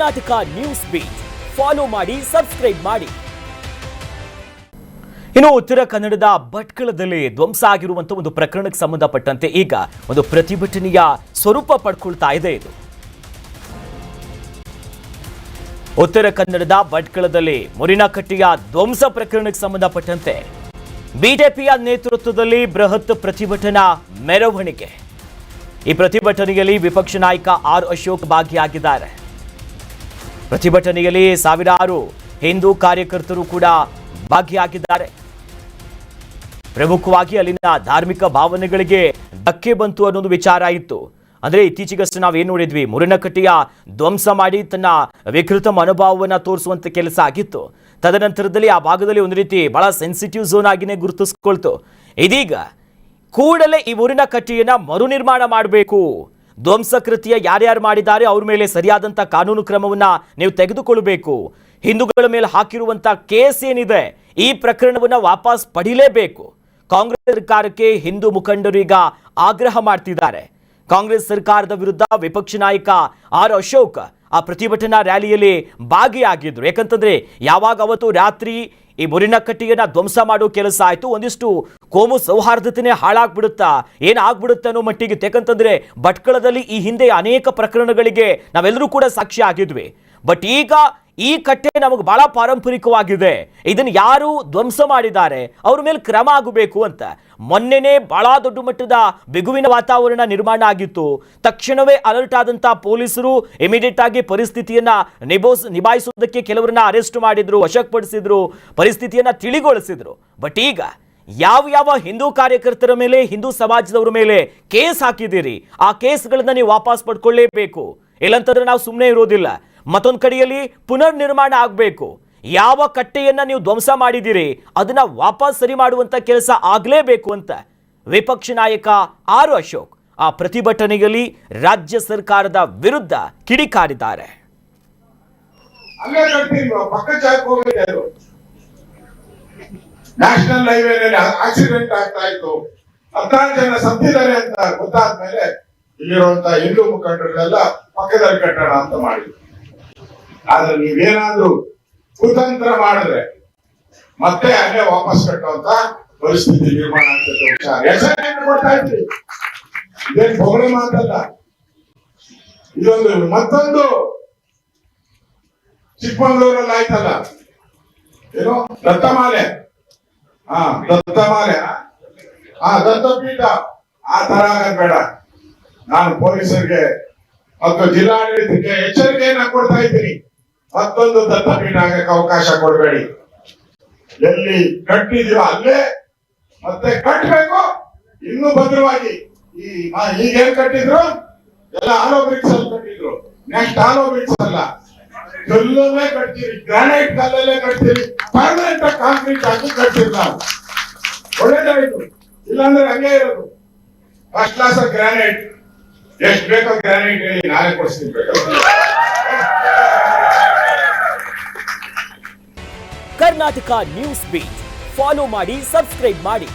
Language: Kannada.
ಕರ್ನಾಟಕ ನ್ಯೂಸ್ ಬೀಟ್ ಫಾಲೋ ಮಾಡಿ, ಸಬ್ಸ್ಕ್ರೈಬ್ ಮಾಡಿ. ಇನ್ನು ಉತ್ತರ ಕನ್ನಡದ ಭಟ್ಕಳದಲ್ಲಿ ಧ್ವಂಸ ಆಗಿರುವಂತಹ ಒಂದು ಪ್ರಕರಣಕ್ಕೆ ಸಂಬಂಧಪಟ್ಟಂತೆ ಈಗ ಒಂದು ಪ್ರತಿಭಟನೆಯ ಸ್ವರೂಪ ಪಡ್ಕೊಳ್ತಾ ಇದೆ. ಇದು ಉತ್ತರ ಕನ್ನಡದ ಭಟ್ಕಳದಲ್ಲಿ ಮುರಿನಕಟ್ಟಿಯ ಧ್ವಂಸ ಪ್ರಕರಣಕ್ಕೆ ಸಂಬಂಧಪಟ್ಟಂತೆ ಬಿಜೆಪಿಯ ನೇತೃತ್ವದಲ್ಲಿ ಬೃಹತ್ ಪ್ರತಿಭಟನಾ ಮೆರವಣಿಗೆ. ಈ ಪ್ರತಿಭಟನೆಯಲ್ಲಿ ವಿಪಕ್ಷ ನಾಯಕ ಆರ್ ಅಶೋಕ್ ಭಾಗಿಯಾಗಿದ್ದಾರೆ. ಪ್ರತಿಭಟನೆಯಲ್ಲಿ ಸಾವಿರಾರು ಹಿಂದೂ ಕಾರ್ಯಕರ್ತರು ಕೂಡ ಭಾಗಿಯಾಗಿದ್ದಾರೆ. ಪ್ರಮುಖವಾಗಿ ಅಲ್ಲಿನ ಧಾರ್ಮಿಕ ಭಾವನೆಗಳಿಗೆ ಧಕ್ಕೆ ಬಂತು ಅನ್ನೋದು ವಿಚಾರ ಇತ್ತು. ಅಂದ್ರೆ ಇತ್ತೀಚೆಗಷ್ಟೇ ನಾವೇನು ನೋಡಿದ್ವಿ, ಮುರಿನಕಟ್ಟಿಯ ಧ್ವಂಸ ಮಾಡಿ ತನ್ನ ವಿಕೃತ ಮನೋಭಾವವನ್ನು ತೋರಿಸುವಂತ ಕೆಲಸ ಆಗಿತ್ತು. ತದನಂತರದಲ್ಲಿ ಆ ಭಾಗದಲ್ಲಿ ಒಂದು ರೀತಿ ಬಹಳ ಸೆನ್ಸಿಟಿವ್ ಝೋನ್ ಆಗಿನೇ ಗುರುತಿಸ್ಕೊಳ್ತು. ಇದೀಗ ಕೂಡಲೇ ಈ ಮುರಿನಕಟ್ಟಿಯನ್ನ ಮರು ನಿರ್ಮಾಣ ಮಾಡಬೇಕು, ಧ್ವಂಸ ಕೃತ್ಯ ಯಾರ್ಯಾರು ಮಾಡಿದ್ದಾರೆ ಅವ್ರ ಮೇಲೆ ಸರಿಯಾದಂಥ ಕಾನೂನು ಕ್ರಮವನ್ನ ನೀವು ತೆಗೆದುಕೊಳ್ಳಬೇಕು, ಹಿಂದೂಗಳ ಮೇಲೆ ಹಾಕಿರುವಂಥ ಕೇಸ್ ಏನಿದೆ ಈ ಪ್ರಕರಣವನ್ನು ವಾಪಸ್ ಪಡಿಲೇಬೇಕು. ಕಾಂಗ್ರೆಸ್ ಸರ್ಕಾರಕ್ಕೆ ಹಿಂದೂ ಮುಖಂಡರು ಈಗ ಆಗ್ರಹ ಮಾಡ್ತಿದ್ದಾರೆ. ಕಾಂಗ್ರೆಸ್ ಸರ್ಕಾರದ ವಿರುದ್ಧ ವಿಪಕ್ಷ ನಾಯಕ ಆರ್ ಅಶೋಕ್ ಆ ಪ್ರತಿಭಟನಾ ರ್ಯಾಲಿಯಲ್ಲಿ ಭಾಗಿಯಾಗಿದ್ರು. ಯಾಕಂತಂದ್ರೆ ಯಾವಾಗ ಅವತ್ತು ರಾತ್ರಿ ಈ ಮುರಿನಕಟ್ಟಿಯನ್ನ ಧ್ವಂಸ ಮಾಡೋ ಕೆಲಸ ಆಯ್ತು, ಒಂದಿಷ್ಟು ಕೋಮು ಸೌಹಾರ್ದತೆನೇ ಹಾಳಾಗ್ಬಿಡುತ್ತಾ, ಏನಾಗ್ಬಿಡುತ್ತೆ ಅನ್ನೋ ಮಟ್ಟಿಗೆ. ಯಾಕಂತಂದ್ರೆ ಭಟ್ಕಳದಲ್ಲಿ ಈ ಹಿಂದೆ ಅನೇಕ ಪ್ರಕರಣಗಳಿಗೆ ನಾವೆಲ್ಲರೂ ಕೂಡ ಸಾಕ್ಷಿ ಆಗಿದ್ವಿ. ಬಟ್ ಈಗ ಈ ಕಟ್ಟೆ ನಮಗೆ ಬಹಳ ಪಾರಂಪರಿಕವಾಗಿದೆ, ಇದನ್ನು ಯಾರು ಧ್ವಂಸ ಮಾಡಿದ್ದಾರೆ ಅವ್ರ ಮೇಲೆ ಕ್ರಮ ಆಗಬೇಕು ಅಂತ ಮೊನ್ನೆನೇ ಬಹಳ ದೊಡ್ಡ ಮಟ್ಟದ ಬಿಗುವಿನ ವಾತಾವರಣ ನಿರ್ಮಾಣ ಆಗಿತ್ತು. ತಕ್ಷಣವೇ ಅಲರ್ಟ್ ಆದಂತ ಪೊಲೀಸರು ಇಮಿಡಿಯೇಟ್ ಆಗಿ ಪರಿಸ್ಥಿತಿಯನ್ನ ನಿಭಾಯಿಸೋದಕ್ಕೆ ಕೆಲವರನ್ನ ಅರೆಸ್ಟ್ ಮಾಡಿದ್ರು, ವಶಪಡಿಸಿದ್ರು, ಪರಿಸ್ಥಿತಿಯನ್ನ ತಿಳಿಗೊಳಿಸಿದ್ರು. ಬಟ್ ಈಗ ಯಾವ ಹಿಂದೂ ಕಾರ್ಯಕರ್ತರ ಮೇಲೆ, ಹಿಂದೂ ಸಮಾಜದವರ ಮೇಲೆ ಕೇಸ್ ಹಾಕಿದ್ದೀರಿ, ಆ ಕೇಸ್ಗಳನ್ನ ನೀವು ವಾಪಸ್ ಪಡ್ಕೊಳ್ಳೇಬೇಕು. ಇಲ್ಲಂತಂದ್ರೆ ನಾವು ಸುಮ್ಮನೆ ಇರೋದಿಲ್ಲ. ಮತ್ತೊಂದು ಕಡೆಯಲ್ಲಿ ಪುನರ್ ನಿರ್ಮಾಣ ಆಗಬೇಕು. ಯಾವ ಕಟ್ಟೆಯನ್ನ ನೀವು ಧ್ವಂಸ ಮಾಡಿದ್ದೀರಿ ಅದನ್ನ ವಾಪಸ್ ಸರಿ ಮಾಡುವಂತ ಕೆಲಸ ಆಗಲೇಬೇಕು ಅಂತ ವಿಪಕ್ಷ ನಾಯಕ ಆರ್ ಅಶೋಕ್ ಆ ಪ್ರತಿಭಟನೆಯಲ್ಲಿ ರಾಜ್ಯ ಸರ್ಕಾರದ ವಿರುದ್ಧ ಕಿಡಿಕಾರಿದ್ದಾರೆ. ನ್ಯಾಷನಲ್ ಹೈವೇನಲ್ಲಿ ಆಕ್ಸಿಡೆಂಟ್ ಆಗ್ತಾ ಇತ್ತು, 16 ಜನ ಸತ್ತಿದ್ದಾರೆ ಅಂತ ಗೊತ್ತಾದ್ಮೇಲೆ ಇಲ್ಲಿರುವಂತಹ ಹಿಂದೂ ಮುಖಂಡರುಗಳೆಲ್ಲ ಪಕ್ಕದಲ್ಲಿ ಕಟ್ಟೋಣ ಅಂತ ಮಾಡಿದ್ರು. ಆದ್ರೆ ನೀವೇನಾದ್ರೂ ಕುತಂತ್ರ ಮಾಡಿದ್ರೆ ಮತ್ತೆ ಅಲ್ಲೇ ವಾಪಸ್ ಕಟ್ಟುವಂತ ಪರಿಸ್ಥಿತಿ ನಿರ್ಮಾಣ ಆಗ್ತದೆ. ಹೆಸರು ಕೊಡ್ತಾ ಇದ್ರಿ, ಇದೇನು ಹೊಗಳ ಮಾತಲ್ಲ. ಇದೊಂದು ಮತ್ತೊಂದು ಚಿಕ್ಕಮಂಗ್ಳೂರಲ್ಲಿ ಆಯ್ತಲ್ಲ, ಏನು ದತ್ತಮಾಲೆ, ದತ್ತಮಾಲೆ, ದತ್ತಪೀಠ, ಆ ತರ ಆಗದ್ ಬೇಡ. ನಾನು ಪೊಲೀಸರಿಗೆ ಮತ್ತು ಜಿಲ್ಲಾಡಳಿತಕ್ಕೆ ಎಚ್ಚರಿಕೆಯನ್ನ ಕೊಡ್ತಾ ಇದ್ದೀನಿ. ಮತ್ತೊಂದು ದತ್ತಪೀಠ ಆಗಕ್ಕೆ ಅವಕಾಶ ಕೊಡಬೇಡಿ. ಎಲ್ಲಿ ಕಟ್ಟಿದೀರೋ ಅಲ್ಲೇ ಮತ್ತೆ ಕಟ್ಟಬೇಕು, ಇನ್ನೂ ಭದ್ರವಾಗಿ. ಈಗೇನ್ ಕಟ್ಟಿದ್ರು ಎಲ್ಲ ಆಲೋ ಬ್ರಿಕ್ಸ್ ಅಲ್ಲಿ ಕಟ್ಟಿದ್ರು, ನೆಕ್ಸ್ಟ್ ಆಲೋ ಬ್ರಿಕ್ಸ್ ಅಲ್ಲ, ಕಲ್ಲಲ್ಲೇ ಕಟ್ತೀರಿ, ಗ್ರಾನೈಟ್ ಕಲ್ಲಲ್ಲೇ ಕಟ್ತೀರಿ, ಪರ್ಮನೆಂಟ್ ಕಾಂಕ್ರೀಟ್ ಹಾಕಿ ಕಟ್ತೀರಿ. ನಾವು ಒಳ್ಳೇದಾಯ್ತು, ಇಲ್ಲಾಂದ್ರೆ ಹಂಗೆ ಇರೋದು. ಫಸ್ಟ್ ಕ್ಲಾಸ್ ಗ್ರಾನೈಟ್, ಎಷ್ಟು ಬೇಕೋ ಗ್ರಾನೈಟ್ ನಾನೇ ಕೊಡಿಸ್ತೀನಿ. ಕರ್ನಾಟಕ ನ್ಯೂಸ್ ಬೀಟ್ ಫಾಲೋ ಮಾಡಿ, ಸಬ್ಸ್ಕ್ರೈಬ್ ಮಾಡಿ.